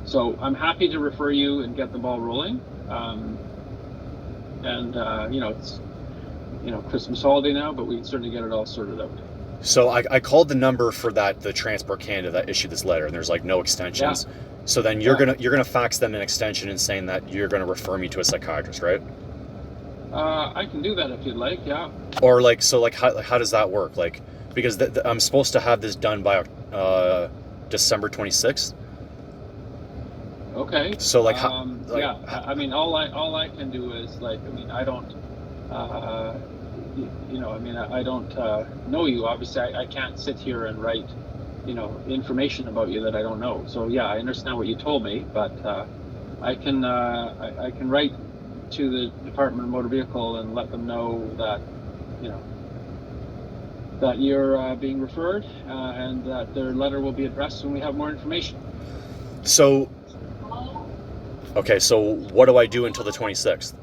So I'm happy to refer you and get the ball rolling. It's Christmas holiday now, but we can certainly get it all sorted out. So I called the number for the Transport Canada that issued this letter, and there's like no Yeah, extensions. So then you're yeah. gonna fax them an extension and saying that you're gonna refer me to a psychiatrist, right? I can do that if you'd like. Yeah. Or like so like how does that work? Like because I'm supposed to have this done by December 26th. Okay. So like how like Yeah. I mean, all I can do is like, I mean, I don't, uh, I mean, I don't know you. Obviously, I can't sit here and write, information about you that I don't know. So yeah, I understand what you told me, but I can write to the Department of Motor Vehicle and let them know that, you know, that you're being referred, and that their letter will be addressed when we have more information. so okay, so what do I do until the 26th?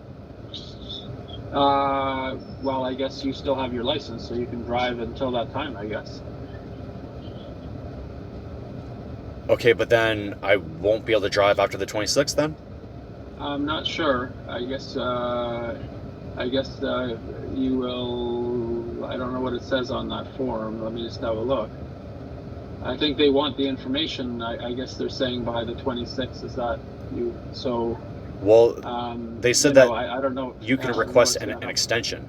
Well, I guess you still have your license, so you can drive until that time, I guess. Okay, but then I won't be able to drive after the 26th then? I'm not sure. I guess you will. I don't know what it says on that form. Let me just have a look. I think they want the information. I guess they're saying by the 26th. Is that you? So, Well, they said that I don't know. you can What's request going to an happen. extension.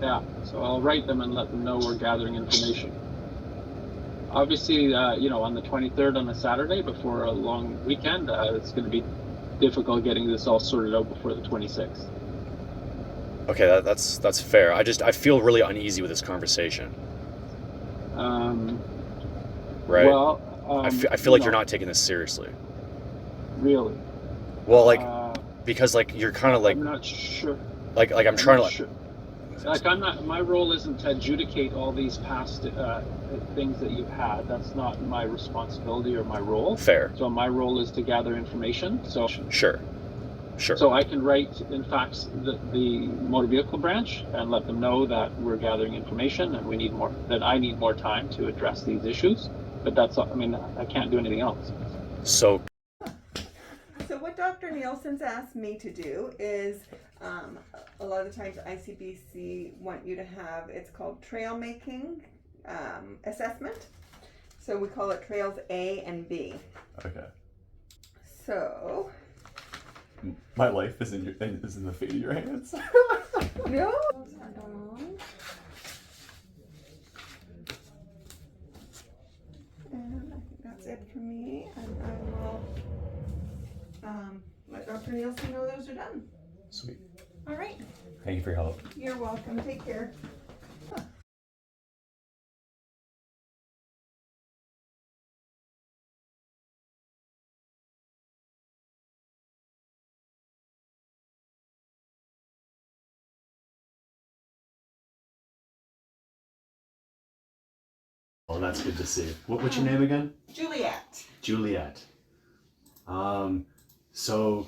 Yeah. So I'll write them and let them know we're gathering information. Obviously, on the 23rd on a Saturday before a long weekend, it's going to be difficult getting this all sorted out before the 26th. Okay, that's fair. I feel really uneasy with this conversation, Um, right? well, I feel like you're not taking this seriously. really, Well, like uh, because like you're kind of I'm not sure. like I'm I'm trying not to sure. Like, I'm not. My role isn't to adjudicate all these past things that you've had. That's not my responsibility or my role. fair. So my role is to gather information. Sure, sure. So I can write, in fact, the motor vehicle branch and let them know that we're gathering information and we need more. That I need more time to address these issues. But that's. I mean, I can't do anything else. So So what Dr. Nielsen's asked me to do is, a lot of times ICBC want you to have, it's called trail making assessment. So we call it trails A and B. Okay. So, My life is in the fate of your hands. no. And I think that's it for me. And I will let Dr. Nielsen know those are done. Sweet. All right. Thank you for your help. You're welcome. Take care. well, that's good to see. What's your name again? Juliet. Juliet. So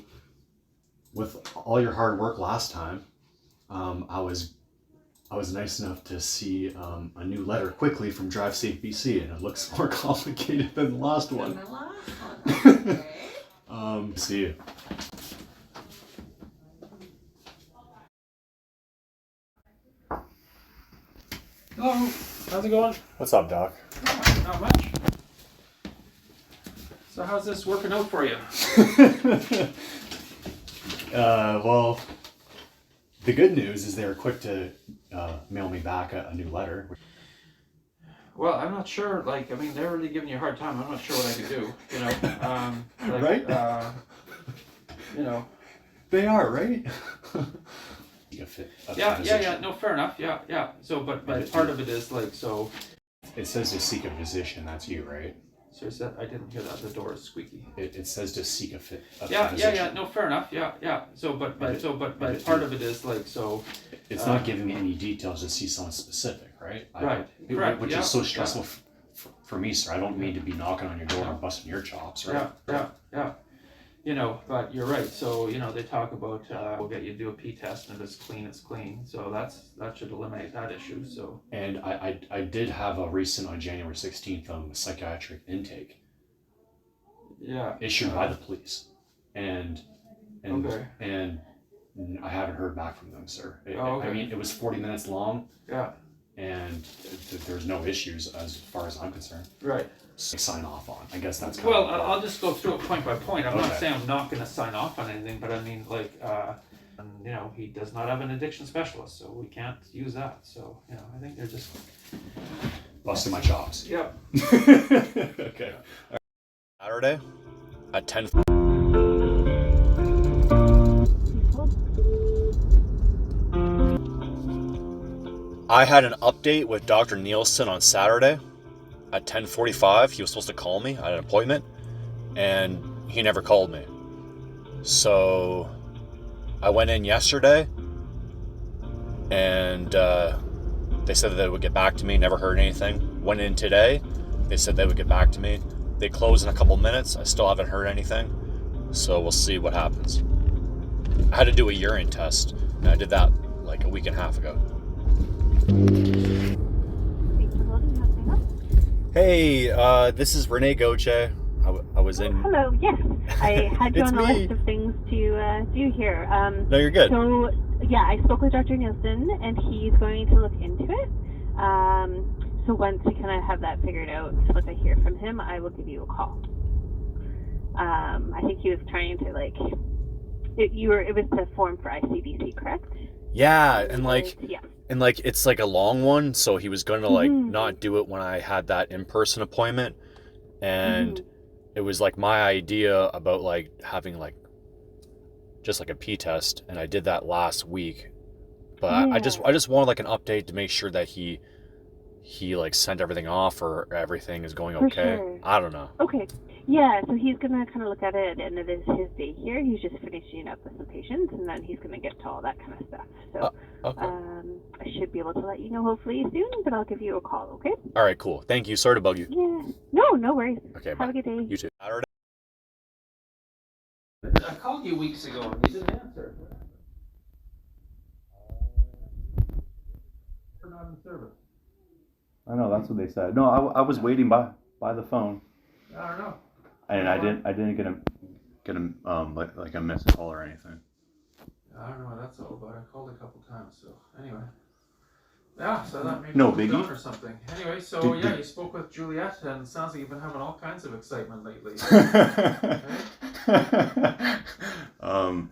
with all your hard work last time, I was nice enough to see a new letter quickly from Drive Safe BC, and it looks more complicated than the last one. The last one. Okay. See you. Hello. How's it going? What's up, Doc? Not much. So how's this working out for you? Well, the good news is they were quick to mail me back a new letter. Well, I'm not sure. Like, I mean, they're really giving you a hard time. I'm not sure what I could do. Right? They are, right? Yeah. No, fair enough. Yeah. So, but part of it is like, so. It says to seek a physician. That's you, right? So is that, I didn't hear that. The door is squeaky. It says to seek a physician. Yeah. No, fair enough. Yeah. So, but part of it is like, so. It's not giving me any details to see someone specific, right? Right. Correct. Which is so stressful for me, sir. I don't mean to be knocking on your door and busting your chops, right? Yeah. But you're right. So, they talk about, we'll get you to do a P test, and if it's clean, it's clean. So that should eliminate that issue. So. And I did have a recent on January 16th psychiatric intake. issued by the police, and Okay. and I haven't heard back from them, sir. Okay. I mean, it was 40 minutes long, Yeah. and there's no issues as far as I'm concerned. Right. So sign off on. I guess that's kind Well, of I'll just go through it point by point. I'm not Okay. saying I'm not going to sign off on anything, but I mean, like, you know, he does not have an addiction specialist, so we can't use that. So, you know, I think they're just busting my chops. Yep. Okay. Saturday at 10. I had an update with Dr. Nielsen on Saturday at 10:45. He was supposed to call me. I had an appointment, and he never called me. So I went in yesterday, and they said that they would get back to me. Never heard anything. Went in today. They said they would get back to me. They close in a couple minutes. I still haven't heard anything. So we'll see what happens. I had to do a urine test, and I did that like a week and a half ago. Hey, this is Renee Goche. I was in. Hello, yes. I had you It's on the me. list of things to do here. No, you're good. So, yeah, I spoke with Dr. Nielsen, and he's going to look into it. So once we kind of have that figured out, once I hear from him, I will give you a call. I think he was trying to, like, it was the form for ICBC, correct? Yeah, and like, Yeah. and like, it's like a long one, so he was gonna like not do it when I had that in-person appointment, and it was like my idea about like having like just like a pee test, and I did that last week, but I just wanted like an update to make sure that he like sent everything off or everything is going For okay. sure. I don't know. Okay. Yeah, so he's going to kind of look at it, and it is his day here. He's just finishing up with some patients, and then he's going to get to all that kind of stuff. So Okay. I should be able to let you know hopefully soon, but I'll give you a call, okay? All right, cool. Thank you. Sorry to bug you. Yeah. No worries. Okay, Have bye. a good day. You too. Saturday. I called you weeks ago and you didn't answer. We're not in service. I know, that's what they said. No, I was waiting by the phone, I don't know. and I didn't get a like a missed call or anything. I don't know what that's all about. I called a couple times, so anyway. Yeah, so that maybe No moved biggie. on or something. Anyway, so Did- you spoke with Juliet, and it sounds like you've been having all kinds of excitement lately.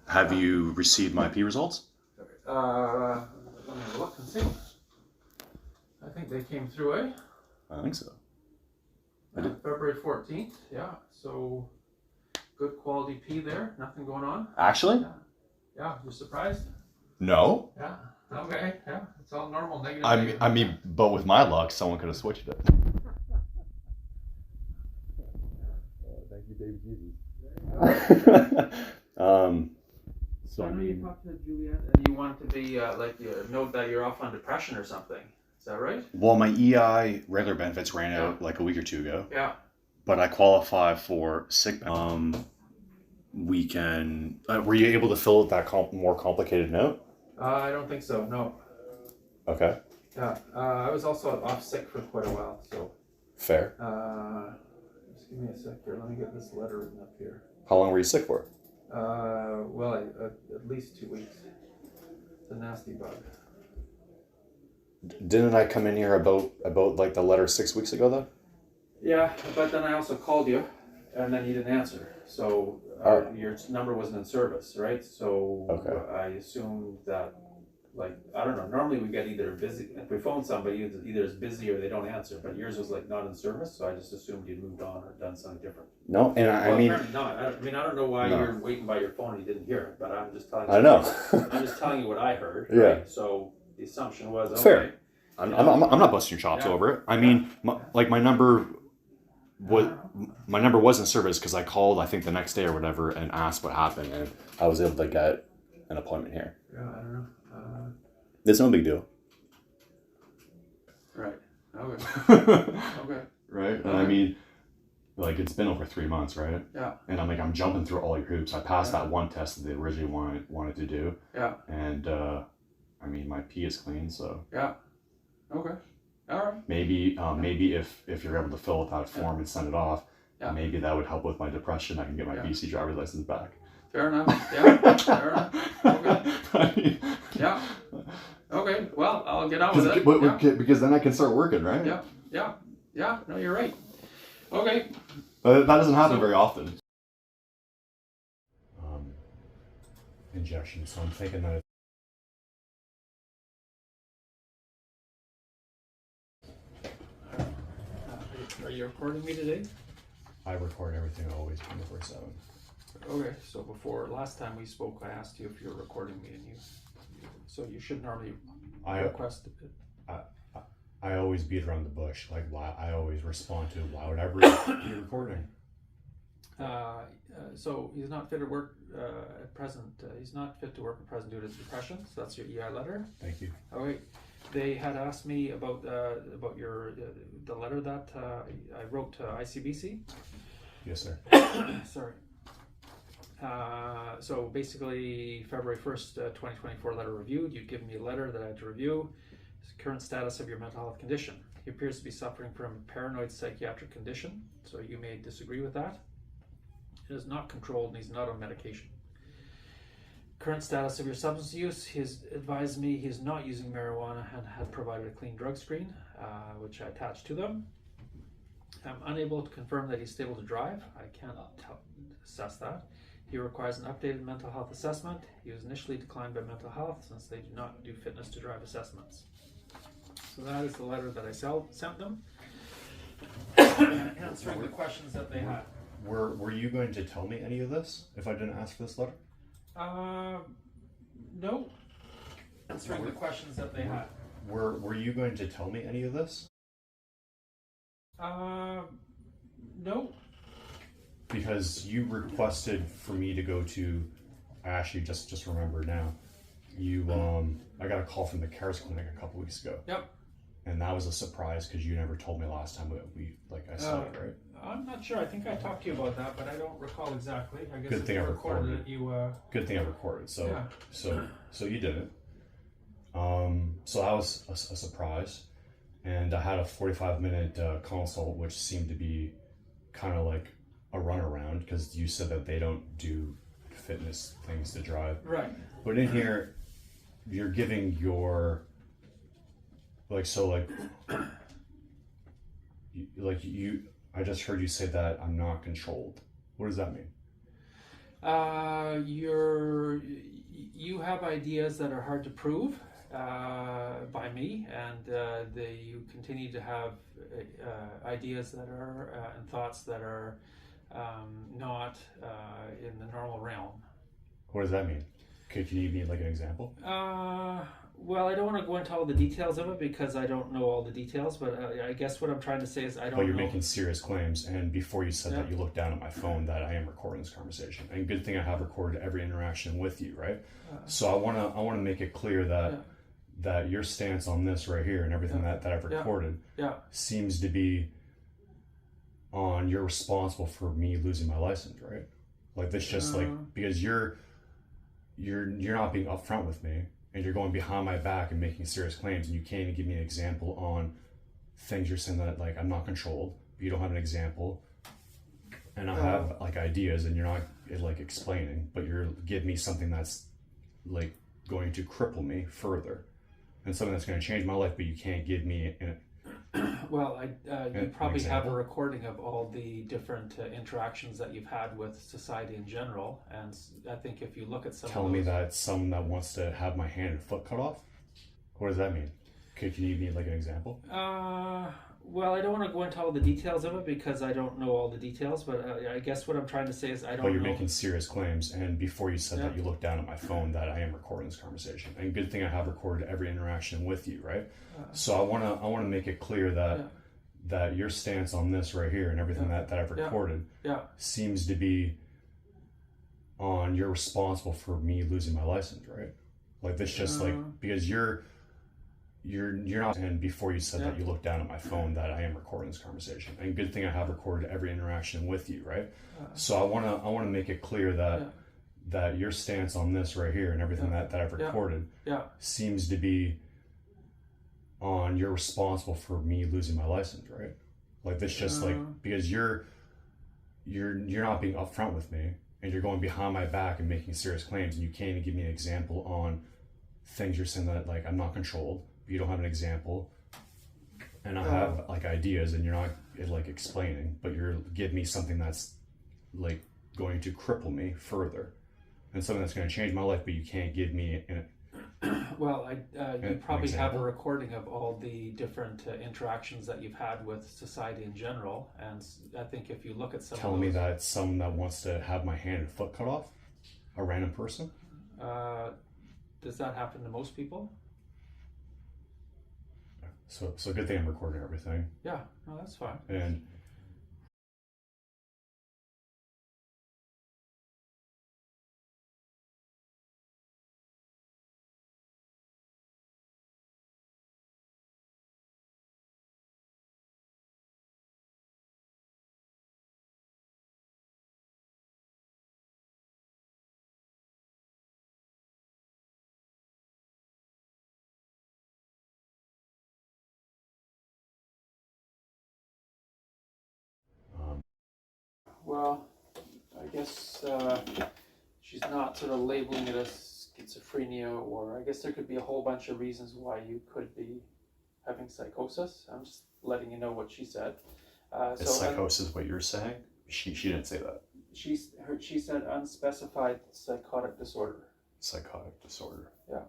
Have you received my P results? Let me look and see. I think they came through, eh? I think so. February 14th, yeah. So good quality pee there. Nothing going on. Actually? Yeah, you're surprised? No. Yeah. Okay. Yeah, it's all normal. Negative. I mean, but with my luck, someone could have switched it. Thank you, baby Jesus. So I you mean, talked to Juliet, and you want to be like you note that you're off on depression or something. Is that right? well, my EI regular benefits ran out like a week or two ago, Yeah. but I qualify for sick. We can. Were you able to fill out that more complicated note? I don't think so. No. Okay. Yeah. I was also off sick for quite a while, so. Fair. Just give me a sec here. Let me get this letter written up here. How long were you sick for? Well, at least 2 weeks. It's a nasty bug. Didn't I come in here about like the letter 6 weeks ago though? Yeah, but then I also called you, and then you didn't answer. So your number wasn't in service, right? So I assumed that, like, I don't know. Normally we get either busy. If we phone somebody, either it's busy or they don't answer. But yours was like not in service, so I just assumed you'd moved on or done something different. No, and Well, apparently not. I don't know why you're waiting by your phone and you didn't hear it. But I'm just telling you. I know. I'm just telling you what I heard. Yeah. Right? So the assumption was okay. Fair. I'm not busting your chops over it. I mean, my number was in service because I called, I think, the next day or whatever and asked what happened, and I was able to get an appointment here. Yeah, I don't know. It's no big deal. Right. Okay. Okay. Right? And I mean, like, it's been over 3 months, right? Yeah. And I'm jumping through all your hoops. I passed that one test that they originally wanted to do. Yeah. And, I mean, my pee is clean, so. Yeah. Okay. All right. Maybe if you're able to fill out that form and send it off, Yeah. maybe that would help with my depression. I can get my Yeah. BC driver's license back. Fair enough. Yeah. Fair enough. Okay. Yeah. Okay. Well, I'll get on with it. Yeah. Because then I can start working, right? Yeah. Yeah. Yeah. No, you're right. Okay. That doesn't happen So- very often. Injection. So I'm thinking that. Are you recording me today? I record everything always 24/7. Okay. So before last time we spoke, I asked you if you're recording me, and so you should normally request it. I always beat around the bush. Like, why? I always respond to why would I be recording? So he's not fit to work at present. He's not fit to work at present due to depression. So that's your EI letter. Thank you. All right. They had asked me about your the letter that I wrote to ICBC. Yes, sir. Sorry. So basically, February 1st, 2024 letter reviewed. You'd given me a letter that I had to review. Current status of your mental health condition. He appears to be suffering from a paranoid psychiatric condition. So you may disagree with that. It is not controlled and he's not on medication. Current status of your substance use. He's advised me he is not using marijuana and had provided a clean drug screen, which I attached to them. I'm unable to confirm that he's stable to drive. I can't assess that. He requires an updated mental health assessment. He was initially declined by mental health since they do not do fitness to drive assessments. So that is the letter that I sent them, answering the questions that they had. Were you going to tell me any of this if I didn't ask for this letter? No. Answering the questions that they had. Were you going to tell me any of this? No. Because you requested for me to go to. I actually just remembered now. I got a call from the CARES clinic a couple weeks ago. Yep. And that was a surprise because you never told me last time I saw it, right? I'm not sure. I think I talked to you about that, but I don't recall exactly. I guess Good if thing you I recorded recorded. it, you. Good thing I recorded. So Yeah. so you did it. So that was a surprise, and I had a 45-minute consult, which seemed to be kind of like a runaround because you said that they don't do fitness things to drive. Right. But in here, you're giving your I just heard you say that I'm not controlled. What does that mean? You have ideas that are hard to prove by me, and you continue to have ideas that are and thoughts that are not in the normal realm. What does that mean? Can you give me like an example? Well, I don't want to go into all the details of it because I don't know all the details, but I guess what I'm trying to say is I don't know. But you're making serious claims, and before you said that, you looked down at my phone that I am recording this conversation. And good thing I have recorded every interaction with you, right? So I wanna make it clear that your stance on this right here and everything that I've recorded seems to be on you're responsible for me losing my license, right? Like this just because you're not being upfront with me. And you're going behind my back and making serious claims, and you can't even give me an example on things you're saying that like I'm not controlled. You don't have an example, and I have like ideas, and you're not like explaining, but you're giving me something that's like going to cripple me further, and something that's going to change my life, but you can't give me Well, you probably have a example? recording of all the different interactions that you've had with society in general, and I think if you look at some telling me that someone that wants to have my hand and foot cut off. What does that mean? Can you give me like an example? Well, I don't want to go into all the details of it because I don't know all the details, but I guess what I'm trying to say is I don't know. But you're making serious claims, and before you said that, you looked down at my phone that I am recording this conversation. And good thing I have recorded every interaction with you, right? So I wanna make it clear that your stance on this right here and everything that I've recorded seems to be on you're responsible for me losing my license, right? Like this just because you're not, and before you said that, you looked down at my phone that I am recording this conversation. And good thing I have recorded every interaction with you, right? So I wanna make it clear that your stance on this right here and everything that I've recorded seems to be on you're responsible for me losing my license, right? Like this just because you're you're not being upfront with me, and you're going behind my back and making serious claims, and you can't even give me an example on things you're saying that like I'm not controlled. You don't have an example, and I have like ideas, and you're not like explaining, but you're giving me something that's like going to cripple me further, and something that's going to change my life, but you can't give me an Well, you probably have a example? recording of all the different interactions that you've had with society in general, and I think if you look at some telling of me those, that someone that wants to have my hand and foot cut off, a random person. does that happen to most people? So good thing I'm recording everything. Yeah, no, that's fine. And Well, I guess she's not sort of labeling it as schizophrenia, or I guess there could be a whole bunch of reasons why you could be having psychosis. I'm just letting you know what she said. is psychosis what you're saying? She didn't say that. She said unspecified psychotic disorder. Psychotic disorder. Yeah.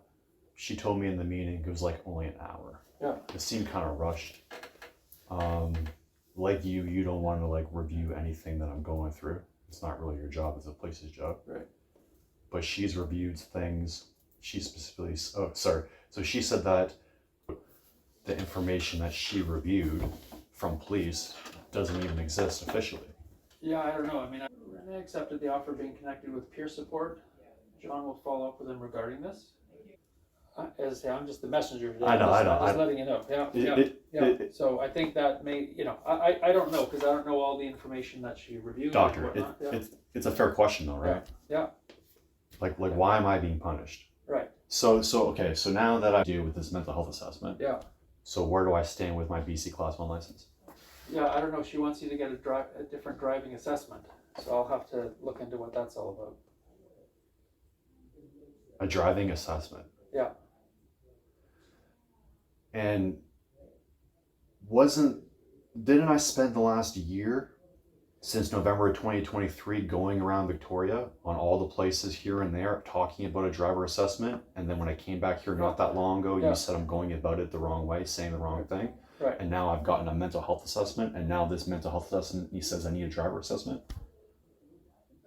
She told me in the meeting it was like only an hour. Yeah. It seemed kind of rushed. Like you don't want to like review anything that I'm going through. It's not really your job, it's the place's job. Right. But she's reviewed things. She specifically, so she said that the information that she reviewed from police doesn't even exist officially. Yeah, I don't know. I mean, Renee accepted the offer of being connected with peer support. John will follow up with him regarding this. As I say, I'm just the messenger. I know. I'm just letting you know. Yeah. So I think that may, I don't know, because I don't know all the information that she reviewed. Doctor, and whatnot. it's a fair question though, right? Yeah. Like why am I being punished? Right. So okay, so now that I do with this mental health assessment, Yeah. so where do I stand with my BC Class 1 license? Yeah, I don't know. She wants you to get a different driving assessment. So I'll have to look into what that's all about. A driving assessment. Yeah. And didn't I spend the last year since November of 2023 going around Victoria on all the places here and there talking about a driver assessment? And then when I came back here not that long ago, you said I'm going about it the wrong way, saying the wrong thing. Right. And now I've gotten a mental health assessment, and now this mental health assessment, he says I need a driver assessment.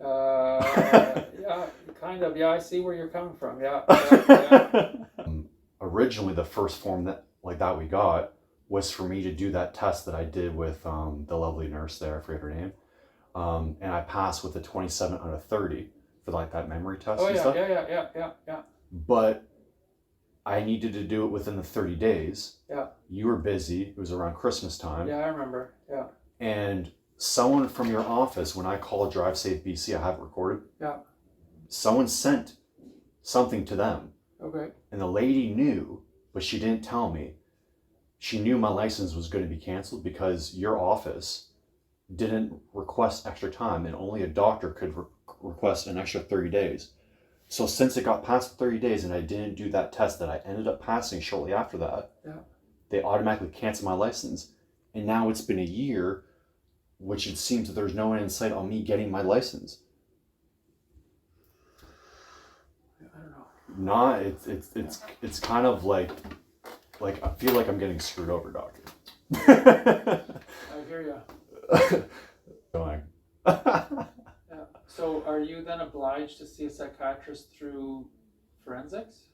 Yeah, kind of. Yeah, I see where you're coming from. Yeah. Originally, the first form that we got was for me to do that test that I did with the lovely nurse there, I forget her name, and I passed with a 27 out of 30 for like that memory test. Oh and yeah, stuff. yeah. But I needed to do it within the 30 days. Yeah. You were busy. It was around Christmas time. Yeah, I remember. Yeah. And someone from your office, when I called Drive Safe BC, I have it recorded. Yeah. Someone sent something to them. Okay. And the lady knew, but she didn't tell me. She knew my license was going to be canceled because your office didn't request extra time, and only a doctor could request an extra 30 days. So since it got past 30 days and I didn't do that test that I ended up passing shortly after that, they automatically canceled my license. And now it's been a year, which it seems that there's no end in sight on me getting my license. I don't know. Not, it's kind of like I feel like I'm getting screwed over, doctor. I hear you. Going. Yeah. So are you then obliged to see a psychiatrist through forensics?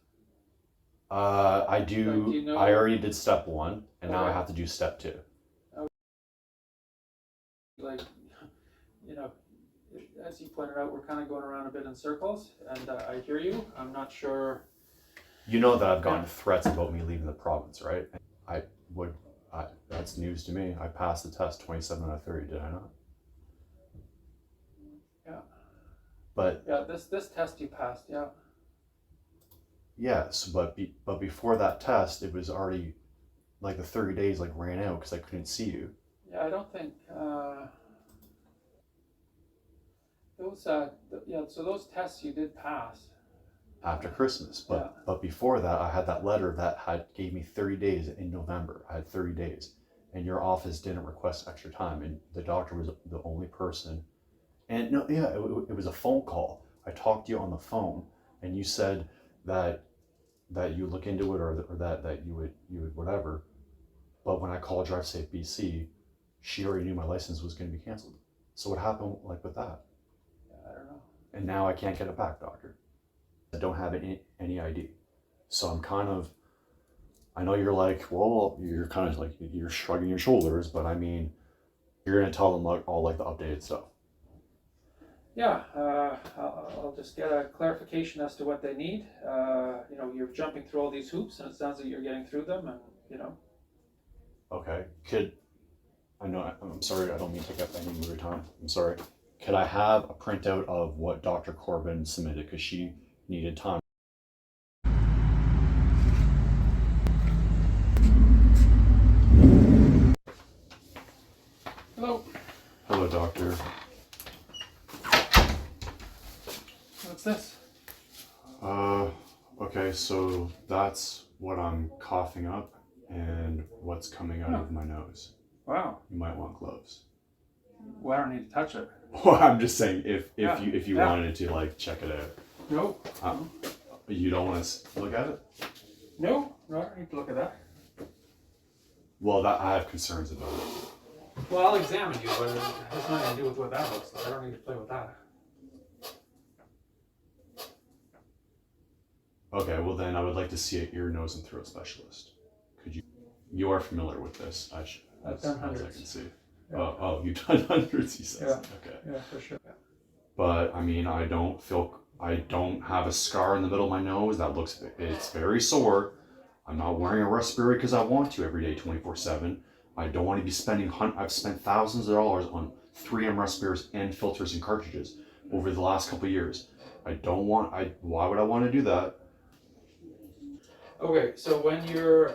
I do. Like, do you know- I already did step 1, and now I Okay. have to do step 2. Like, as you pointed out, we're kind of going around a bit in circles, and I hear you. I'm not sure. You know that I've gotten threats about me leaving the province, right? That's news to me. I passed the test 27 out of 30, did I not? Yeah. But yeah, this test you passed, yeah. Yes, but before that test, it was already like the 30 days ran out because I couldn't see you. Yeah, I don't think. Those, yeah, so those tests you did pass. after Christmas. But before that, I had that letter that gave me 30 days in November. I had 30 days, and your office didn't request extra time, and the doctor was the only person. And no, yeah, it was a phone call. I talked to you on the phone, and you said that you look into it, or that you would whatever. But when I called Drive Safe BC, she already knew my license was going to be canceled. So what happened like with that? Yeah, I don't know. And now I can't get it back, doctor. I don't have any ID. So I'm kind of, I know you're like, well, you're kind of like, you're shrugging your shoulders, but I mean, you're going to tell them like, all like the updated stuff. Yeah, I'll just get a clarification as to what they need. You know, you're jumping through all these hoops, and it sounds like you're getting through them, and you know. Okay. I'm sorry, I don't mean to take up any more of your time. I'm sorry. Could I have a printout of what Dr. Corbin submitted? Because she needed time. Hello. Hello, doctor. What's this? Okay, so that's what I'm coughing up and what's coming out of my nose. Wow. You might want gloves. Well, I don't need to touch it. Well, I'm just saying if Yeah. you Yeah. wanted to like check it out. No. You don't want to look at it? No, I don't need to look at that. Well, I have concerns about it. Well, I'll examine you, but it has nothing to do with what that looks like. I don't need to play with that. Okay, well then I would like to see an ear, nose, and throat specialist. Could you? You are familiar with this, I've done as I hundreds. can see. Yeah. Oh, you've done hundreds, he says. Yeah. Okay. Yeah, for sure. But I mean, I don't have a scar in the middle of my nose it's very sore. I'm not wearing a respirator because I want to every day 24/7. I don't want to be spending, I've spent thousands of dollars on 3M respirators and filters and cartridges over the last couple of years. Why would I want to do that? Okay, so when you're,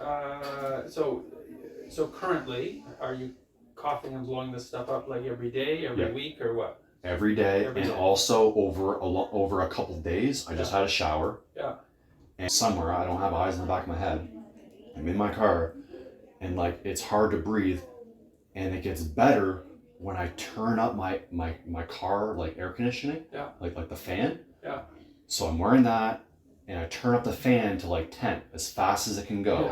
so currently, are you coughing and blowing this stuff up like every day, every week, or what? Every day, Every and day. also over a couple of days, I just had a shower. Yeah. And somewhere, I don't have eyes in the back of my head. I'm in my car, and like it's hard to breathe, and it gets better when I turn up my car like air conditioning. Yeah. Like the fan. Yeah. So I'm wearing that, and I turn up the fan to like 10 as fast as it can go.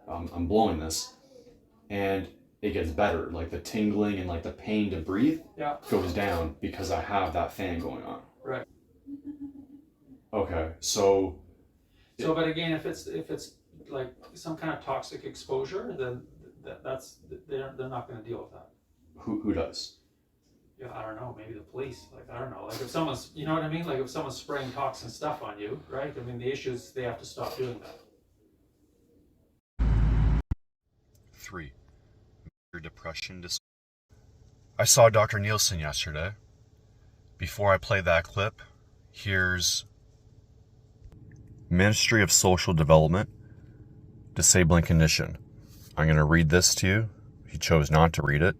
Yeah. I'm blowing this, and it gets better. Like the tingling and like the pain to breathe goes down because I have that fan going on. Right. Okay, so. So, but again, if it's like some kind of toxic exposure, then they're not going to deal with that. Who does? Yeah, I don't know. Maybe the police. Like I don't know. Like if someone's, you know what I mean? Like if someone's spraying toxin stuff on you, right? I mean, the issue is they have to stop doing that. 3. Your depression. I saw Dr. Nielsen yesterday. Before I play that clip, here's Ministry of Social Development, disabling condition. I'm going to read this to you. He chose not to read it.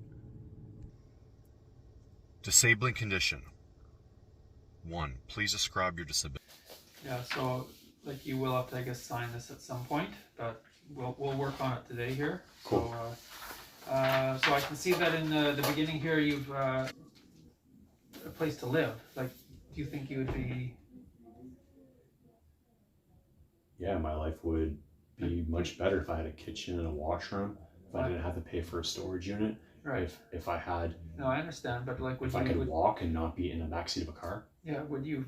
Disabling condition. 1. Please describe your disability. Yeah. So, like you will have to, I guess, sign this at some point, but we'll work on it today here. Cool. So I can see that in the beginning here, you've a place to live. Like, do you think you would be? Yeah, my life would be much better if I had a kitchen and a washroom. If I didn't have to pay for a storage unit. Right. If I had. No, I understand, but like, I could walk and not be in the backseat of a car. Yeah. Would you?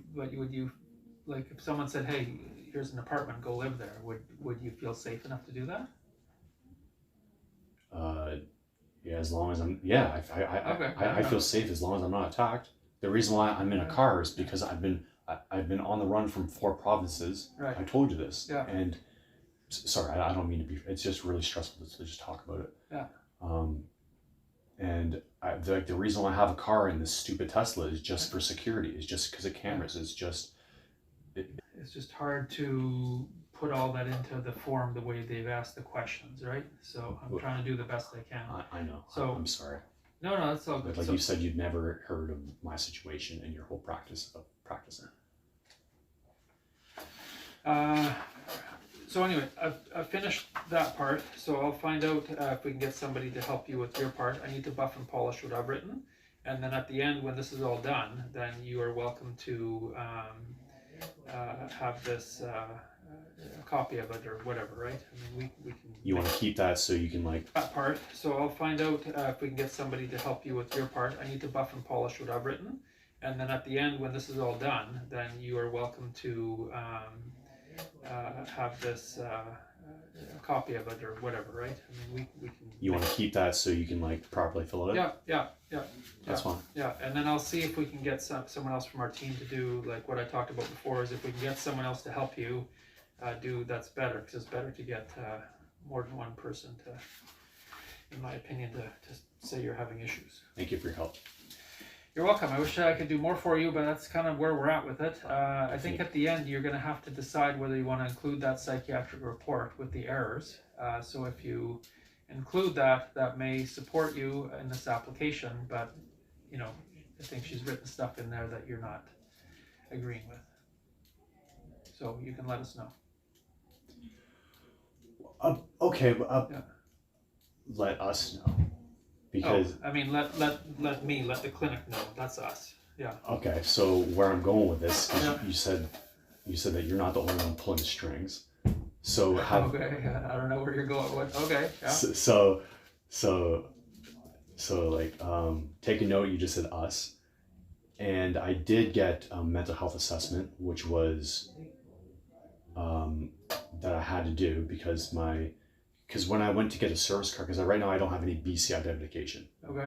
Like, if someone said, "Hey, here's an apartment, go live there," would you feel safe enough to do that? Yeah, as long as I'm. Yeah, I feel safe as long as I'm not attacked. The reason why I'm in a car is because I've been on the run from 4 provinces. Right. I told you this. Yeah. And sorry, I don't mean to be. It's just really stressful to just talk about it. Yeah. And the reason why I have a car in this stupid Tesla is just for security. It's just because of cameras. It's just. It's just hard to put all that into the form the way they've asked the questions, right? So I'm trying to do the best I can. I know. So I'm sorry. No, that's all good. Like you said, you'd never heard of my situation in your whole practice of practicing. So anyway, I've finished that part, so I'll find out if we can get somebody to help you with your part. I need to buff and polish what I've written, and then at the end, when this is all done, then you are welcome to have this a copy of it or whatever, right? I mean, we can. You want to keep that so you can like that part, so I'll find out if we can get somebody to help you with your part. I need to buff and polish what I've written, and then at the end, when this is all done, then you are welcome to have this a copy of it or whatever, right? I mean, we can. You want to keep that so you can like properly fill it in? Yeah. That's fine. Yeah, and then I'll see if we can get someone else from our team to do like what I talked about before. Is if we can get someone else to help you do, that's better, because it's better to get more than one person to, in my opinion, to say you're having issues. Thank you for your help. You're welcome. I wish I could do more for you, but that's kind of where we're at with it. I think at the end you're going to have to decide whether you want to include that psychiatric report with the errors. So if you include that, that may support you in this application, but you know, I think she's written stuff in there that you're not agreeing with. So you can let us know. Okay, but Yeah. let us know. Because I mean, let the clinic know. That's us. Yeah. okay, so where I'm going with this is Yeah. you said that you're not the only one pulling the strings. So how Okay. I don't know where you're going with. Okay. Yeah. So like take a note, you just said us. And I did get a mental health assessment, which was that I had to do because when I went to get a service card, because right now I don't have any BC identification. Okay.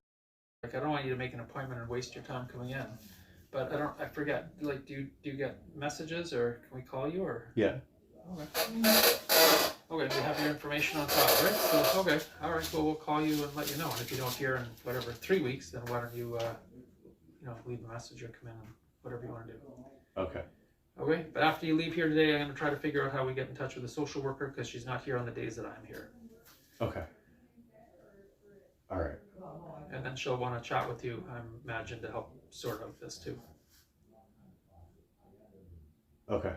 Like, I don't want you to make an appointment and waste your time coming in, but I forget. Like, do you get messages, or can we call you, or? Yeah. Okay, we have your information on file, right? So okay, all right. Well, we'll call you and let you know. And if you don't hear in whatever 3 weeks, then why don't you leave a message or come in and whatever you want to do. Okay. Okay, but after you leave here today, I'm going to try to figure out how we get in touch with the social worker, because she's not here on the days that I'm here. Okay. All right. And then she'll want to chat with you, I imagine, to help sort out this too. Okay.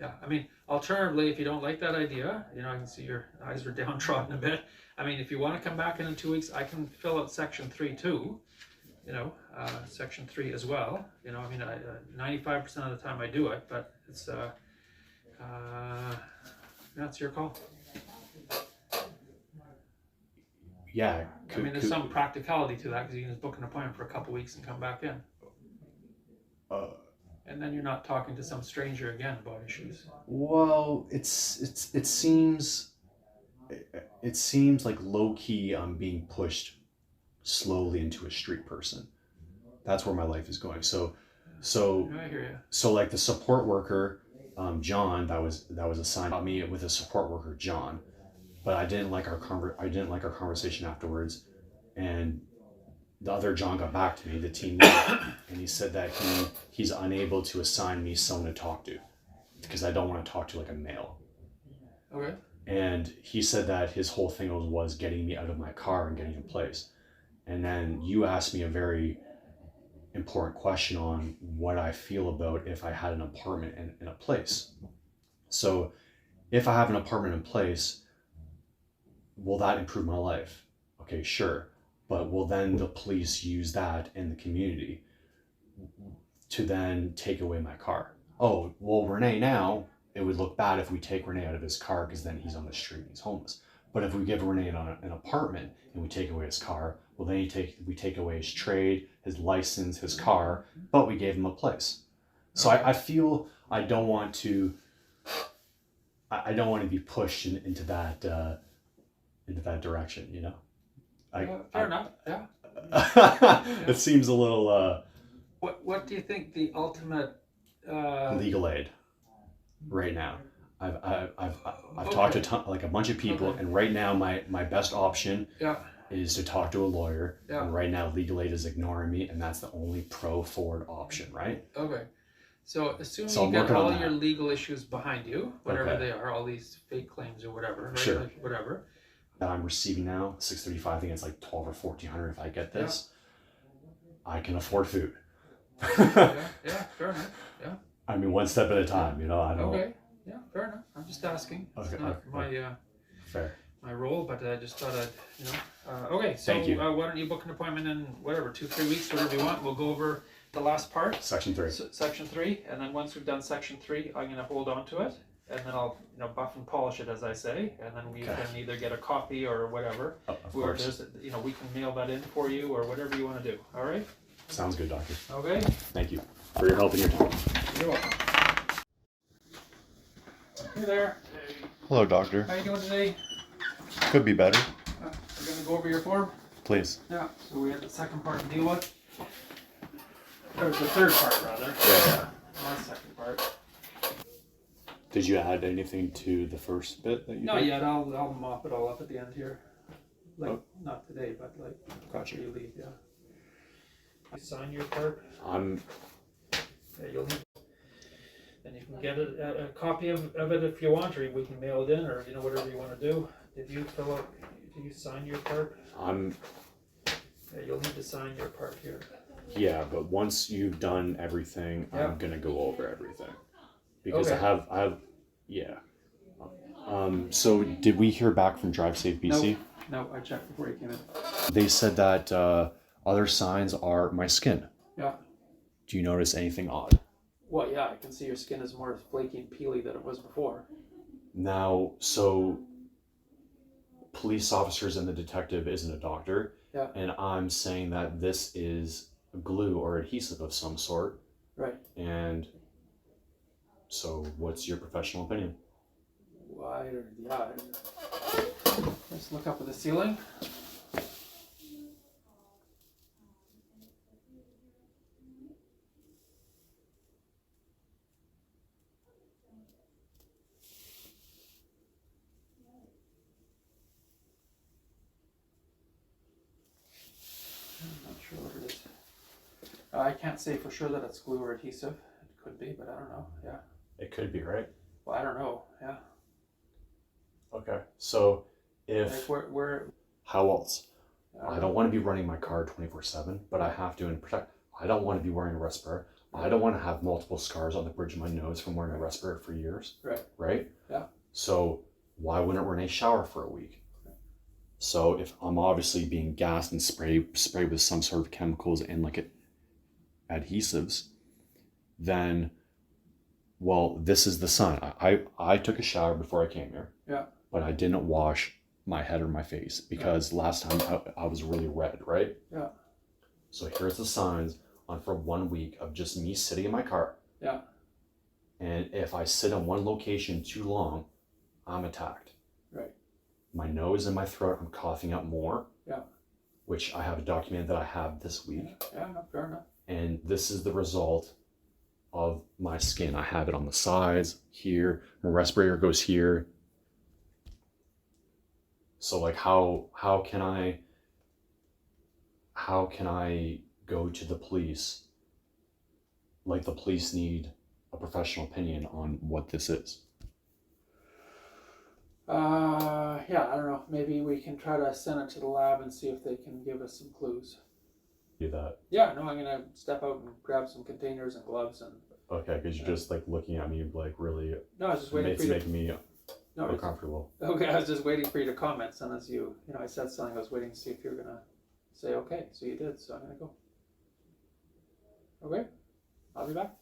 Yeah, I mean, alternatively, if you don't like that idea, I can see your eyes are downtrodden a bit. I mean, if you want to come back in 2 weeks, I can fill out section 3 too. Section 3 as well. I mean, 95% of the time I do it, but it's that's your call. Yeah. I mean, there's some practicality to that, because you can just book an appointment for a couple weeks and come back in. And then you're not talking to some stranger again about issues. Well, it seems like low key I'm being pushed slowly into a street person. That's where my life is going. So I hear you. So like the support worker, John, that was assigned me with a support worker, John, but I didn't like our conversation afterwards, and the other John got back to me, the team leader, and he said that he's unable to assign me someone to talk to because I don't want to talk to like a male. Okay. And he said that his whole thing was getting me out of my car and getting in place. And then you asked me a very important question on what I feel about if I had an apartment in a place. So if I have an apartment in place, will that improve my life? Okay, sure. But will then the police use that in the community to then take away my car? Oh, well, Renee, now it would look bad if we take Renee out of his car because then he's on the street and he's homeless. But if we give Renee an apartment and we take away his car, well, then we take away his trade, his license, his car, but we gave him a place. So I feel I don't want to be pushed into that direction, Fair enough. Yeah. It seems a little What do you think the ultimate legal aid right now? I've talked to a bunch of people, Okay. and right now my best option Yeah. is to talk to a lawyer. Yeah. And right now legal aid is ignoring me, and that's the only forward option, right? Okay. So assuming So you I'm get working on all that. your legal issues behind you, whatever Okay. they are, all these fake claims or whatever, right? Sure. Like, whatever. that I'm receiving now, 635, I think it's like 12 or 1400 if I get this. I can afford food. Yeah, fair enough. Yeah. I mean, one step at a time, you know, I don't. Okay. Yeah, fair enough. I'm just asking. It's Okay, not okay. my Fair. my role, but I just thought I'd, you know. Okay, so Thank you. Why don't you book an appointment in whatever 2-3 weeks, whatever you want. We'll go over the last part, Section 3. section 3, and then once we've done section 3, I'm gonna hold on to it, and then I'll, you know, buff and polish it as I say, and then we Okay. can either get a copy or whatever. Of Or course. there's, you know, we can mail that in for you or whatever you want to do. All right. Sounds good, doctor. Okay. Thank you for your help and your time. You're welcome. Hey there. Hello, doctor. How you doing today? Could be better. We're gonna go over your form. Please. Yeah. So we have the second part to deal with. Or the third part, rather. Yeah. Not the second part. Did you add anything to the first bit that you Not did? yet. I'll mop it all up at the end here. Like Oh. not today, but like Gotcha. after you leave. Yeah. You sign your part. Yeah, you'll need. And you can get a copy of it if you want, or we can mail it in, or you know whatever you want to do. Did you fill out? Did you sign your part? Yeah, you'll need to sign your part here. Yeah, but once you've done everything, Yeah. I'm gonna go over everything because Okay. I have, yeah. So did we hear back from Drive Safe BC? No, I checked before you came in. They said that other signs are my skin. Yeah. Do you notice anything odd? Well, yeah, I can see your skin is more flaky and peely than it was before. Now, so police officers and the detective isn't a doctor, Yeah. and I'm saying that this is glue or adhesive of some sort. Right. And so, what's your professional opinion? Why? Yeah. Let's look up at the ceiling. I'm not sure what it is. I can't say for sure that it's glue or adhesive. It could be, but I don't know. Yeah. It could be, right? Well, I don't know. Yeah. Okay. So, Like if where how else? I don't want to be running my car 24/7, but I have to and protect. I don't want to be wearing a respirator. I don't want to have multiple scars on the bridge of my nose from wearing a respirator for years. Right. Right? Yeah. So why wouldn't run a shower for a week? So if I'm obviously being gassed and sprayed with some sort of chemicals and like adhesives, then well, this is the sign. I took a shower before I came here. Yeah. But I didn't wash my head or my face because last time I was really red, right? Yeah. So here's the signs on for 1 week of just me sitting in my car. Yeah. And if I sit in one location too long, I'm attacked. Right. My nose and my throat, I'm coughing up more. Yeah. Which I have a document that I have this week. Yeah, no, fair enough. And this is the result of my skin. I have it on the sides, here. My respirator goes here. So like how can I go to the police? Like the police need a professional opinion on what this is. Yeah, I don't know. Maybe we can try to send it to the lab and see if they can give us some clues. Do that. Yeah, no, I'm gonna step out and grab some containers and gloves and. Okay, because you're just like looking at me like really. No, I was just waiting It's for you. making me No, uncomfortable. okay, I was just waiting for you to comment. And as you know, I said something. I was waiting to see if you were gonna say okay. So you did. So I'm gonna go. Okay, I'll be back.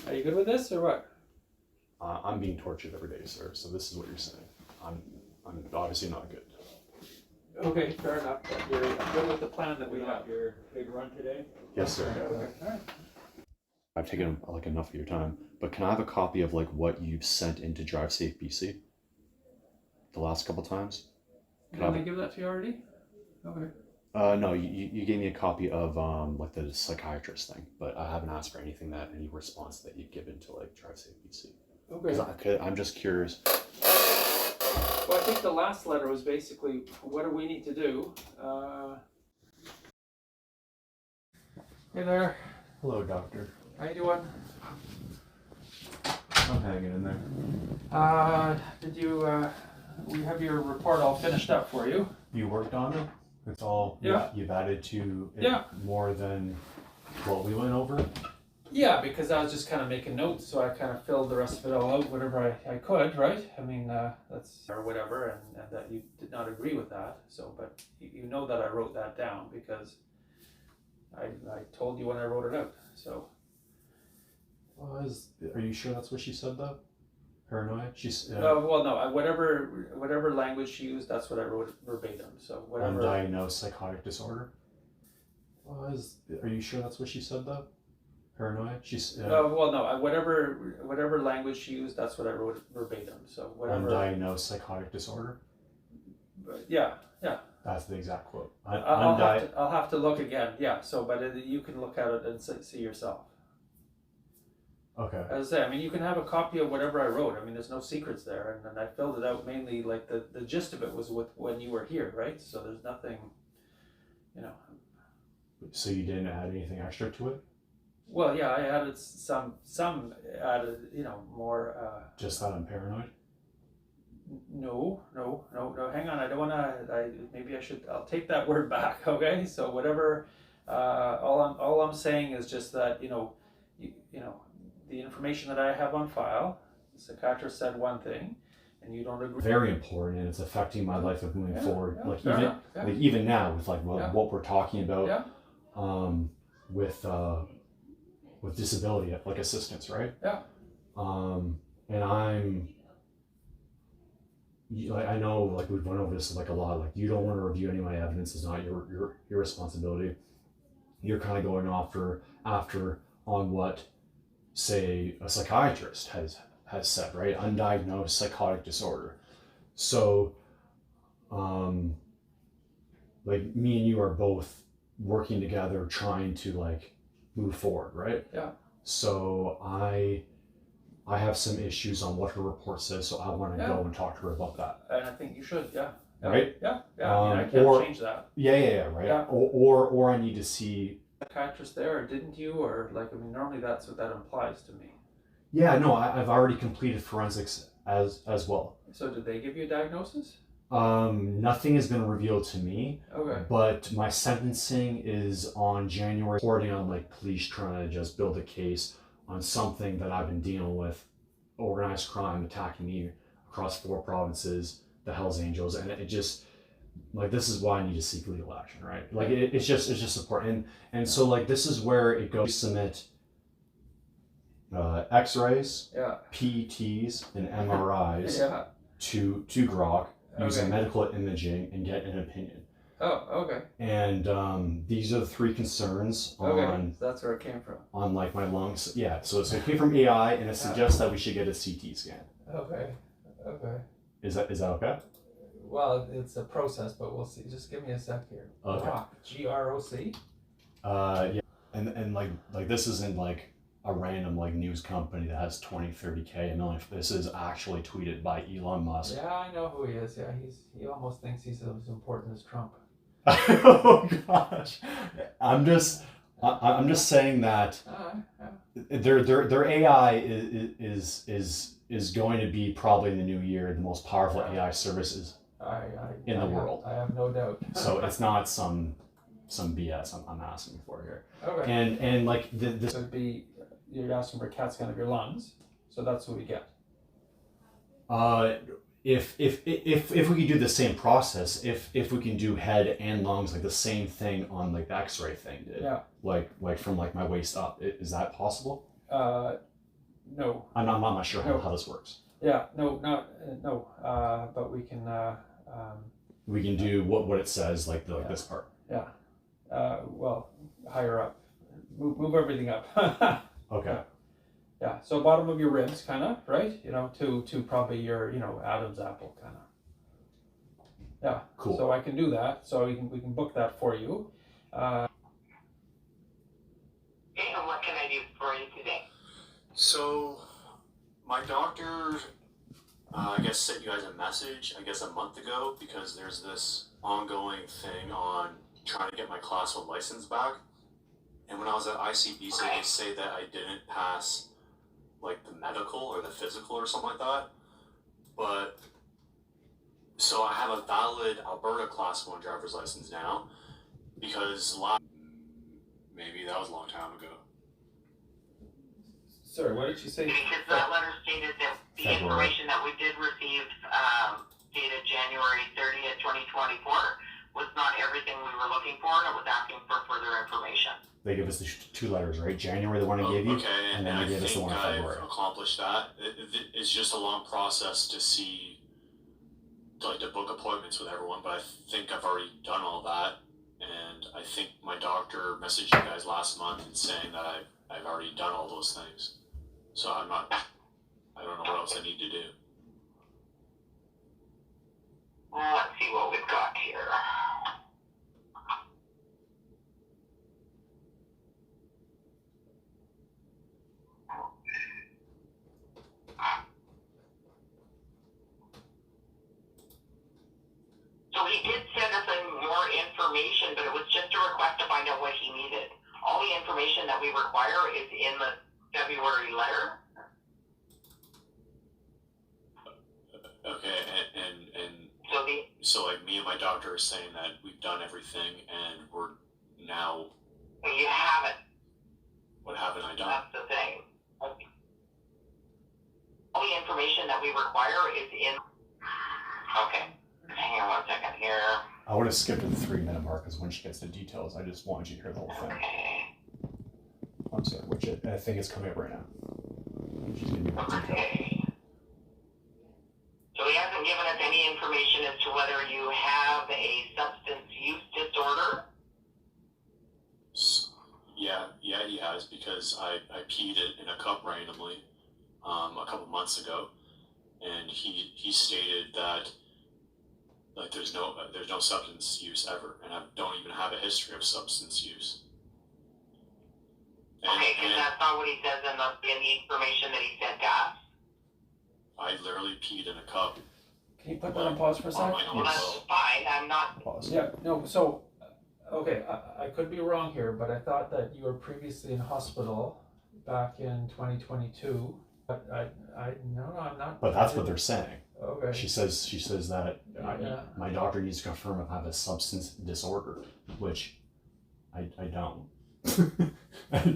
Are you good with this or what? I'm being tortured every day, sir. So this is what you're saying. I'm obviously not good. Okay, fair enough. But you're good with the plan that we have. Your big run today? Yes, sir. Okay, all right. I've taken like enough of your time, but can I have a copy of like what you've sent into Drive Safe BC the last couple times? Didn't they give that to you already? Okay. No, you gave me a copy of like the psychiatrist thing, but I haven't asked for anything any response that you've given to like Drive Safe BC. Okay. I'm just curious. Well, I think the last letter was basically, what do we need to do? Hey there. Hello, doctor. How you doing? I'm hanging in there. Did you we have your report all finished up for you. You worked on it? It's all, Yeah. You've added to it Yeah. more than what we went over? Yeah, because I was just kind of making notes, so I kind of filled the rest of it all out, whatever I could, right? I mean, that's, or whatever, and that you did not agree with that, so, but you know that I wrote that down because I told you when I wrote it out, so. Are you sure that's what she said though? Paranoia? She's Well, no, whatever language she used, that's what I wrote verbatim, so whatever. undiagnosed psychotic disorder? Are you sure that's what she said though? Paranoia? She's Well, no, whatever language she used, that's what I wrote verbatim, so whatever. undiagnosed psychotic disorder? Yeah. That's the exact quote. I'll have to look again. Yeah. So, but you can look at it and see yourself. Okay. As I say, I mean, you can have a copy of whatever I wrote. I mean, there's no secrets there, and I filled it out mainly like the gist of it was with when you were here, right? So there's nothing, you know. So you didn't add anything extra to it? Well, yeah, I added some added, you know, more. Just that I'm paranoid? No. Hang on, I don't want to. I'll take that word back. Okay, so whatever. All I'm saying is just that you know, the information that I have on file. The psychiatrist said one thing, and you don't agree. Very important, and it's affecting my life of moving forward. Yeah, Like fair even enough, yeah. like even now with like what we're talking about. Yeah. With disability like assistance, right? Yeah. And I know like we've went over this like a lot. Like you don't want to review any of my evidence; it's not your responsibility. You're kind of going after on what, say, a psychiatrist has said, right? Undiagnosed psychotic disorder. So, like me and you are both working together, trying to like move forward, right? Yeah. So I have some issues on what her report says, so I want to go and talk to her about that. And I think you should, yeah. Right? Yeah. I mean, I can't change that. Yeah, right. Yeah. Or I need to see. Psychiatrist there, or didn't you, or like I mean, normally that's what that implies to me. Yeah, no, I've already completed forensics as well. So did they give you a diagnosis? Nothing has been revealed to me. Okay. But my sentencing is on January. Reporting on like police trying to just build a case on something that I've been dealing with, organized crime attacking me across 4 provinces, the Hells Angels, and it just like this is why I need to seek legal action, right? Like it's just important, and so like this is where it goes. Submit X-rays, PETs, and MRIs to Grok. Using medical imaging and get an opinion. Oh, okay. And these are the 3 concerns on. Okay, so that's where it came from. On like my lungs, yeah. So it came from AI, and it suggests that we should get a CT scan. Okay. Is that okay? Well, it's a process, but we'll see. Just give me a sec here. Okay. Grok, GROC. Yeah, and like this isn't like a random like news company that has 20, 30K, a million. This is actually tweeted by Elon Musk. Yeah, I know who he is. Yeah, he almost thinks he's as important as Trump. Oh gosh, I'm just saying that their AI is going to be probably in the new year the most powerful AI services in the world. I have no doubt. So it's not some BS I'm asking for here. Okay. And like this would be. You're asking for a CAT scan of your lungs, so that's what we get. If we could do the same process, if we can do head and lungs like the same thing on like the X-ray thing did, like from like my waist up, is that possible? No. I'm not sure how this works. Yeah, no, but we can. We can do what it says like this part. Yeah. Well, higher up. Move everything up. Okay. Yeah, so bottom of your ribs, kind of, right? You know, to probably your, Adam's apple, kind of. Yeah. Cool. So I can do that. So we can book that for you. And what can I do for you today? So, my doctor, I guess, sent you guys a message, I guess a month ago, because there's this ongoing thing on trying to get my Class 1 license back. And when I was at ICBC, they say that I didn't pass, like, the medical or the physical or something like that. But So I have a valid Alberta Class 1 driver's license now because maybe that was a long time ago. Sorry, what did you say? Because that letter stated that the February. information that we did receive, dated January 30th, 2024, was not everything we were looking for, and it was asking for further information. They give us the two letters, right? January, the one I gave you, Okay, and then they gave us the one in February. I've accomplished that. It's just a long process to book appointments with everyone, but I think I've already done all that. And I think my doctor messaged you guys last month and saying that I've already done all those things. So I don't know what else I need to do. Well, let's see what we've got here. So he did send us more information, but it was just a request to find out what he needed. All the information that we require is in the February letter. Okay, and So so like me and my doctor are saying that we've done everything and we're now, you haven't. what haven't I done? That's the thing. All the information that we require is in. Okay. Hang on 1 second here. I would have skipped to the 3-minute mark because when she gets the details, I just wanted you to hear the whole thing. Okay. I'm sorry, which I think is coming up right now. She's giving me the detail. Okay. So he hasn't given us any information as to whether you have a substance use disorder. Yeah, he has, because I peed it in a cup randomly a couple months ago, and he stated that like there's no substance use ever, and I don't even have a history of substance use. Okay, because that's not what he says in the information that he sent to us. I literally peed in a cup. Can you put that on pause for a On sec? my own Well, that's will. fine. I'm not. Pause. Yeah, no, so, okay, I could be wrong here, but I thought that you were previously in hospital back in 2022. But no, I'm not. But that's what they're saying. Okay. She says that Yeah. my doctor needs to confirm if I have a substance disorder, which I don't.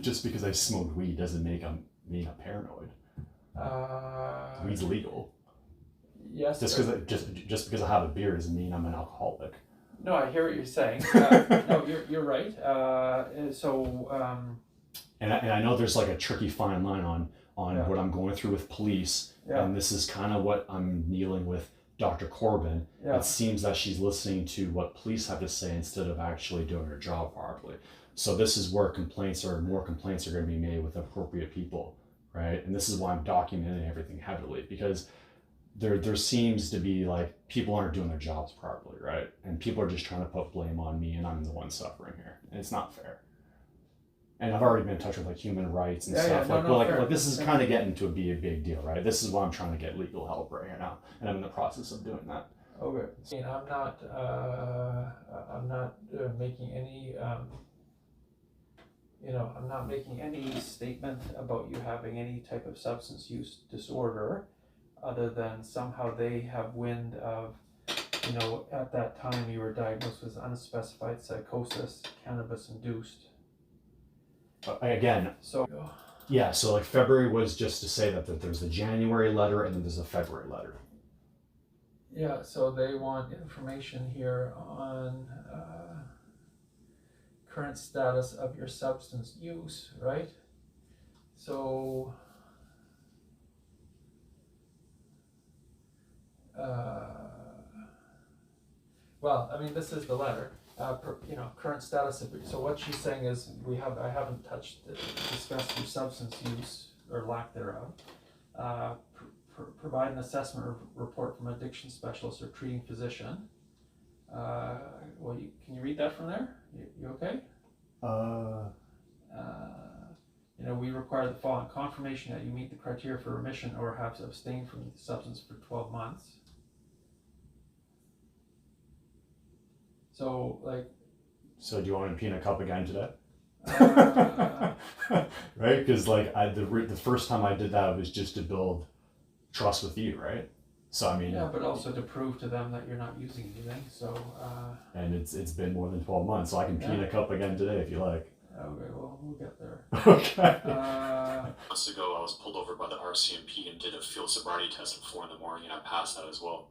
Just because I smoked weed doesn't make me a paranoid. Weed's legal. Yes. Just because I have a beer doesn't mean I'm an alcoholic. No, I hear what you're saying. No, you're right. And I know there's like a tricky fine line on Yeah. what I'm going through with police, Yeah. and this is kind of what I'm dealing with Dr. Corbin. Yeah. It seems that she's listening to what police have to say instead of actually doing her job properly. So this is where more complaints are going to be made with appropriate people, right? And this is why I'm documenting everything heavily, because there seems to be like people aren't doing their jobs properly, right? And people are just trying to put blame on me, and I'm the one suffering here, and it's not fair. And I've already been in touch with like human rights and stuff. Like this is kind of getting to be a big deal, right? This is why I'm trying to get legal help right here now, and I'm in the process of doing that. Okay. I mean, I'm not making any. I'm not making any statement about you having any type of substance use disorder, other than somehow they have wind of, at that time you were diagnosed with unspecified psychosis, cannabis induced. Again, So. yeah, so like February was just to say that there's a January letter and then there's a February letter. Yeah, so they want information here on current status of your substance use, right? So, well, I mean, this is the letter. Current status of so what she's saying is I haven't discussed your substance use or lack thereof. Provide an assessment report from addiction specialist or treating physician. Can you read that from there? You okay? We require the following: confirmation that you meet the criteria for remission or have abstained from the substance for 12 months. So So do you want me to pee in a cup again today? uh, Right? Because like the first time I did that was just to build trust with you, right? So I mean, Yeah, but also to prove to them that you're not using anything. So. And it's been more than 12 months, so I can pee in a cup again today if you like. Okay, well, we'll get there. Okay. Months ago, I was pulled over by the RCMP and did a field sobriety test at 4 in the morning, and I passed that as well.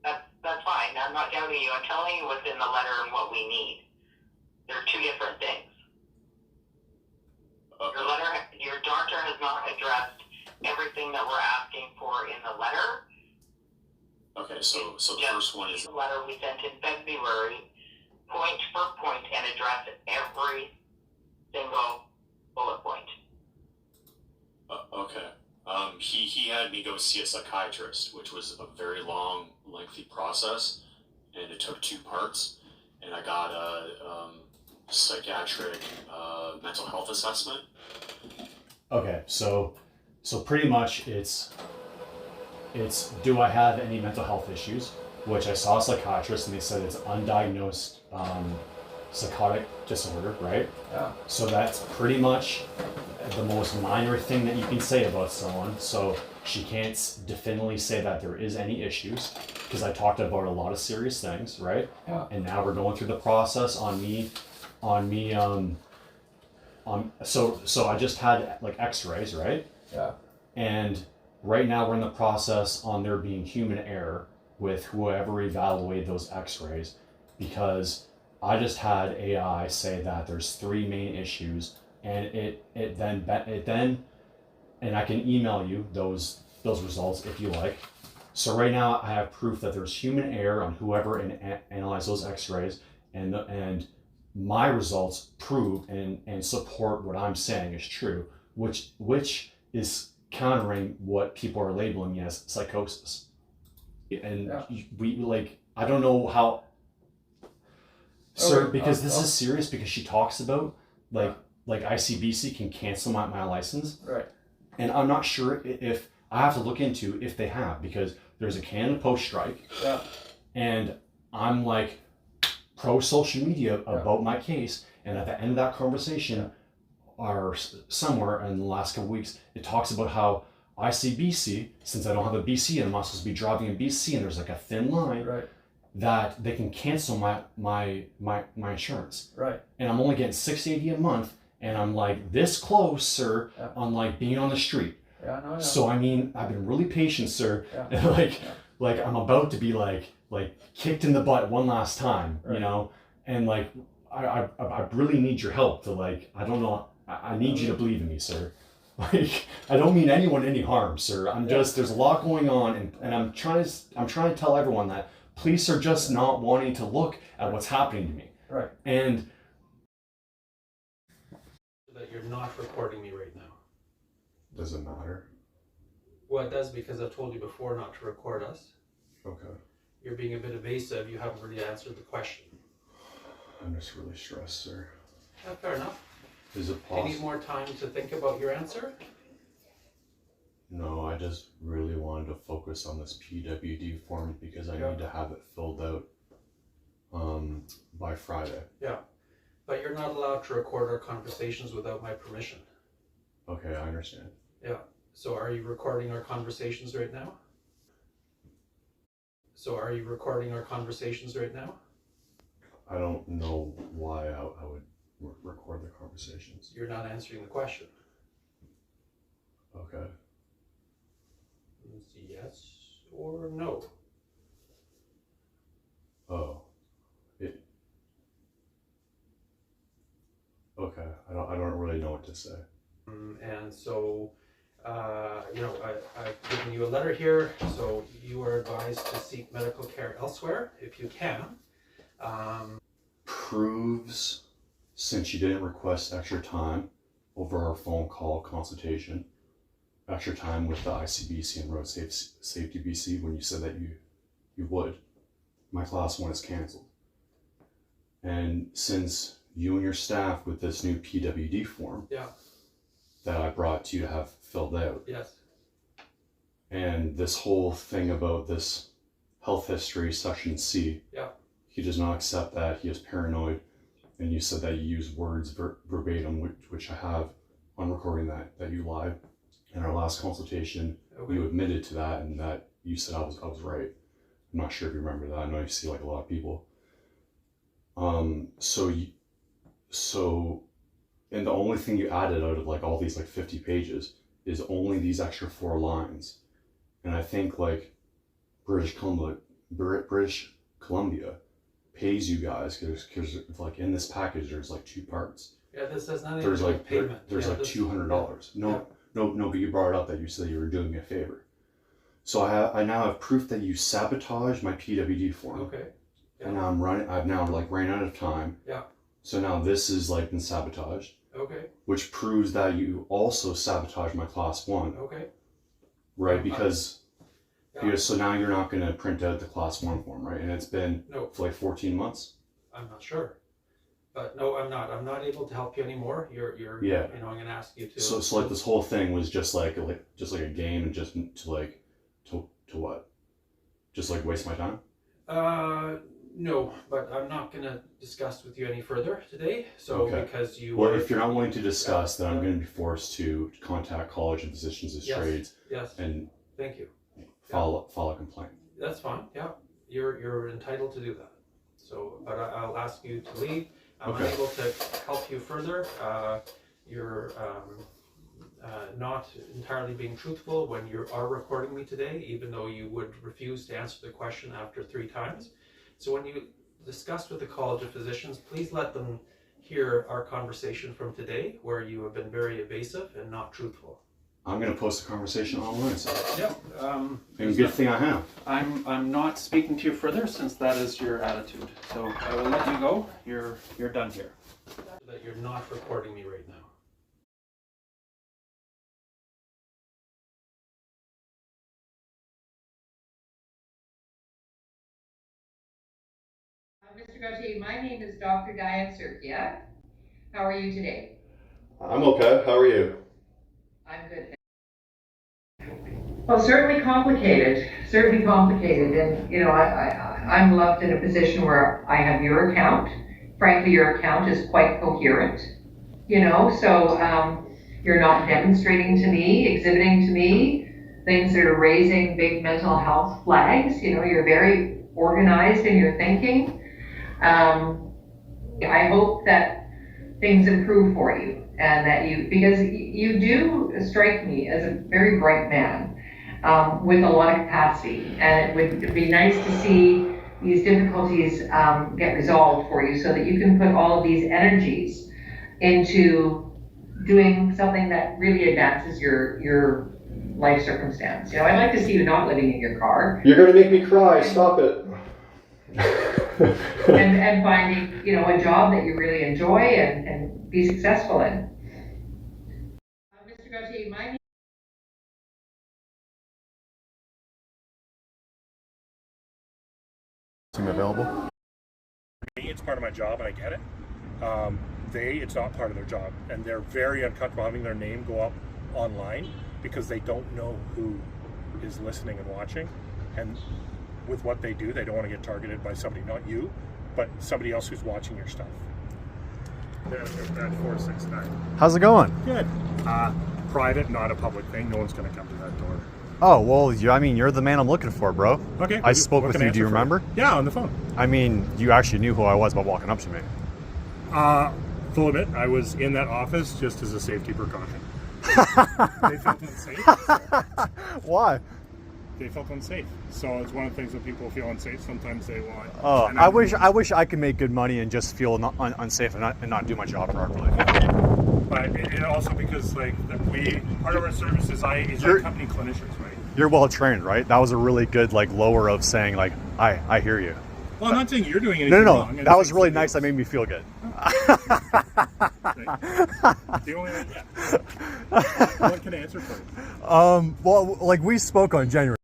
That's fine. I'm not doubting you. I'm telling you what's in the letter and what we need. They're two different things. Your doctor has not addressed everything that we're asking for in the letter. Okay, so the first one is the letter we sent in February, point for point, and address every single bullet point. Okay. He had me go see a psychiatrist, which was a very long, lengthy process, and it took 2 parts. And I got a psychiatric mental health assessment. Okay, so pretty much it's do I have any mental health issues? Which I saw a psychiatrist and they said it's undiagnosed psychotic disorder, right? Yeah. So that's pretty much the most minor thing that you can say about someone. So she can't definitively say that there is any issues because I talked about a lot of serious things, right? Yeah. And now we're going through the process on me. So I just had like X-rays, right? Yeah. And right now we're in the process on there being human error with whoever evaluated those X-rays, because I just had AI say that there's 3 main issues, and it then and I can email you those results if you like. So right now I have proof that there's human error on whoever analyzed those X-rays, and my results prove and support what I'm saying is true, which is countering what people are labeling me as psychosis. And we like, I don't know how, sir, because this is serious, because she talks about like ICBC can cancel my license. Right. And I'm not sure if I have to look into if they have, because there's a Canada Post strike. Yeah. And I'm like pro social media about my case. And at the end of that conversation, or somewhere in the last couple weeks, it talks about how ICBC, since I don't have a BC and I'm not supposed to be driving in BC, and there's like a thin line, Right. that they can cancel my insurance. Right. And I'm only getting $680 a month, and I'm like this close, sir, on like being on the street. Yeah, no, yeah. So I mean, I've been really patient, sir. Yeah. And like I'm about to be like kicked in the butt one last time, Right. you know, and like I really need your help to like, I don't know, I need you to believe in me, sir. Like, I don't mean anyone any harm, sir. I'm just, there's a lot going on, and I'm trying to tell everyone that police are just not wanting to look at what's happening to me. Right. And that you're not recording me right now. does it matter? Well, it does, because I've told you before not to record us. Okay. You're being a bit evasive. You haven't really answered the question. I'm just really stressed, sir. Fair enough. Is it Do you possible? need more time to think about your answer? No, I just really wanted to focus on this PWD form because I need to have it filled out by Friday. Yeah. But you're not allowed to record our conversations without my permission. Okay, I understand. Yeah. So are you recording our conversations right now? I don't know why I would record the conversations. You're not answering the question. Okay. It's yes or no. Oh. Okay. I don't really know what to say. And so, I've given you a letter here. So you are advised to seek medical care elsewhere if you can. Proves, since you didn't request extra time over our phone call consultation, extra time with the ICBC and Road Safety BC when you said that you would, my class 1 is canceled. And since you and your staff with this new PWD form that I brought to you to have filled out, Yes. and this whole thing about this health history section C, he does not accept that, he is paranoid, and you said that you use words verbatim, which I have on recording that you lied. In our last consultation, you admitted to that, and that you said I was right. I'm not sure if you remember that. I know you see like a lot of people. And the only thing you added out of like all these like 50 pages is only these extra 4 lines. And I think like British Columbia pays you guys because like in this package there's like 2 parts. Yeah, this does not There's even like payment. there's like $200. No, but you brought it up that you said you were doing me a favor. So I now have proof that you sabotaged my PWD form. Okay. Yeah. And now I've now like ran out of time. Yeah. So now this is like been sabotaged. Okay. Which proves that you also sabotaged my class 1. Okay. Right, because so now you're not going to print out the class 1 form, right? And it's been for like 14 months. I'm not sure. But no, I'm not. I'm not able to help you anymore. You're yeah. You know, I'm going to ask you to. So like this whole thing was just like a game, and just to what? Just like waste my time? No, but I'm not going to discuss with you any further today. So because you. Well, if you're not willing to discuss, then I'm going to be forced to contact college and physicians as trades. Yes. And thank you. File a complaint. That's fine. Yeah, you're entitled to do that. So, but I'll ask you to leave. I'm unable to help you further. You're not entirely being truthful when you are recording me today, even though you would refuse to answer the question after 3 times. So when you discuss with the College of Physicians, please let them hear our conversation from today, where you have been very evasive and not truthful. I'm going to post the conversation online. So. Yeah. And good thing I have. I'm not speaking to you further since that is your attitude. So I will let you go. You're done here. That you're not recording me right now. Mr. Gauthier, my name is Dr. Diane Surkia. How are you today? I'm okay. How are you? I'm good. Well, certainly complicated. And, you know, I'm left in a position where I have your account. Frankly, your account is quite coherent, you know, so you're not demonstrating to me, exhibiting to me things that are raising big mental health flags. You know, you're very organized in your thinking. I hope that things improve for you, and that because you do strike me as a very bright man with a lot of capacity, and it would be nice to see these difficulties get resolved for you, so that you can put all of these energies into doing something that really advances your life circumstance. You know, I'd like to see you not living in your car. You're going to make me cry. Stop it. and finding, you know, a job that you really enjoy and be successful in. Mr. Gauthier, my name Team available? It's part of my job and I get it. It's not part of their job, and they're very uncomfortable having their name go up online because they don't know who is listening and watching, and with what they do, they don't want to get targeted by somebody, not you, but somebody else who's watching your stuff. They're 469. How's it going? Good. Private, not a public thing. No one's going to come to that door. Oh, well, you're the man I'm looking for, bro. Okay. I spoke with you. Do you remember? Yeah, on the phone. I mean, you actually knew who I was by walking up to me. Full admit, I was in that office just as a safety precaution. They felt unsafe. Why? They felt unsafe. So it's one of the things when people feel unsafe, sometimes they want. Oh, I wish I could make good money and just feel unsafe and not do my job properly. But it also because like part of our service is our company clinicians, right? You're well trained, right? That was a really good like lower of saying like I hear you. Well, I'm not saying you're doing anything wrong. That was really nice. That made me feel good. The only what can I answer for you? Well, like we spoke on January.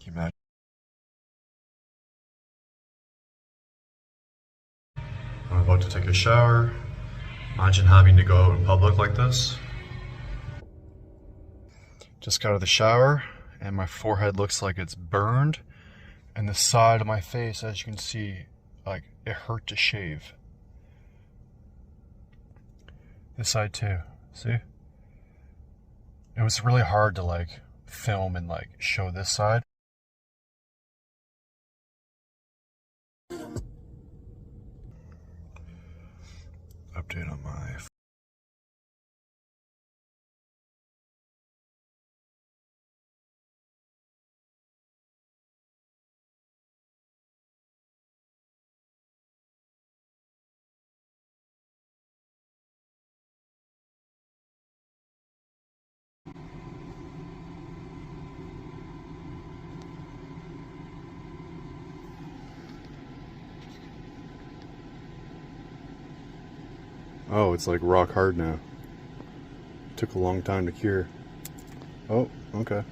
you imagine? I'm about to take a shower. Imagine having to go out in public like this. Just got out of the shower and my forehead looks like it's burned. And the side of my face, as you can see, like it hurt to shave. This side too, see? It was really hard to like film and like show this side. Update on my Oh, it's like rock hard now. Took a long time to cure. Oh, okay.